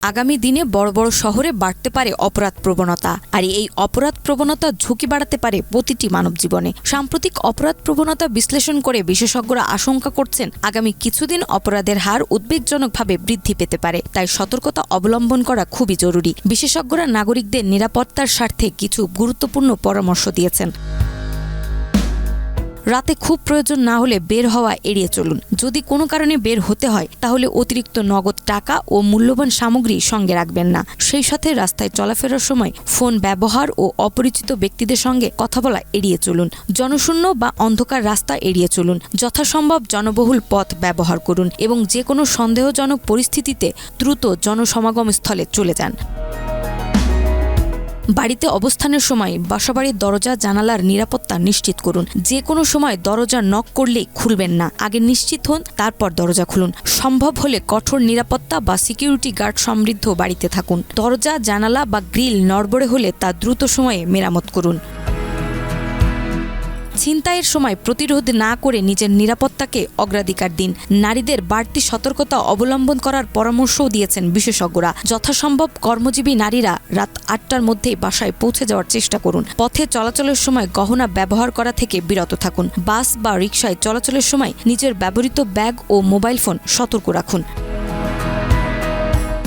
আগামী দিনে বড় বড় শহরে বাড়তে পারে অপরাধ প্রবণতা, আর এই অপরাধ প্রবণতা ঝুঁকি বাড়াতে পারে প্রতিটি মানব জীবনে। সাম্প্রতিক অপরাধ প্রবণতা বিশ্লেষণ করে বিশেষজ্ঞরা আশঙ্কা করছেন আগামী কিছুদিন অপরাধের হার উদ্বেগজনকভাবে বৃদ্ধি পেতে পারে। তাই সতর্কতা অবলম্বন করা খুবই জরুরি। বিশেষজ্ঞরা নাগরিকদের নিরাপত্তার স্বার্থে কিছু গুরুত্বপূর্ণ পরামর্শ দিয়েছেন। রাতে খুব প্রয়োজন না হলে বের হওয়া এড়িয়ে চলুন। যদি কোনো কারণে বের হতে হয় তাহলে অতিরিক্ত নগদ টাকা ও মূল্যবান সামগ্রী সঙ্গে রাখবেন না। সেই সাথে রাস্তায় চলাফেরার সময় ফোন ব্যবহার ও অপরিচিত ব্যক্তিদের সঙ্গে কথা বলা এড়িয়ে চলুন। জনশূন্য বা অন্ধকার রাস্তা এড়িয়ে চলুন। যথাসম্ভব জনবহুল পথ ব্যবহার করুন এবং যে কোনো সন্দেহজনক পরিস্থিতিতে দ্রুত জনসমাগম স্থলে চলে যান। বাড়িতে অবস্থানের সময় বাসাবাড়ির দরজা জানালার নিরাপত্তা নিশ্চিত করুন। যে কোনো সময় দরজা নক করলেই খুলবেন না, আগে নিশ্চিত হন, তারপর দরজা খুলুন। সম্ভব হলে কঠোর নিরাপত্তা বা সিকিউরিটি গার্ড সমৃদ্ধ বাড়িতে থাকুন। দরজা জানালা বা গ্রিল নড়বড়ে হলে তা দ্রুত সময়ে মেরামত করুন। ছিনতাইয়ের সময় প্রতিরোধ না করে নিজের নিরাপত্তাকে অগ্রাধিকার দিন। নারীদের বাড়তি সতর্কতা অবলম্বন করার পরামর্শও দিয়েছেন বিশেষজ্ঞরা। যথাসম্ভব কর্মজীবী নারীরা রাত ৮টার মধ্যেই বাসায় পৌঁছে যাওয়ার চেষ্টা করুন। পথে চলাচলের সময় গহনা ব্যবহার করা থেকে বিরত থাকুন। বাস বা রিকশায় চলাচলের সময় নিজের ব্যবহৃত ব্যাগ ও মোবাইল ফোন সতর্ক রাখুন।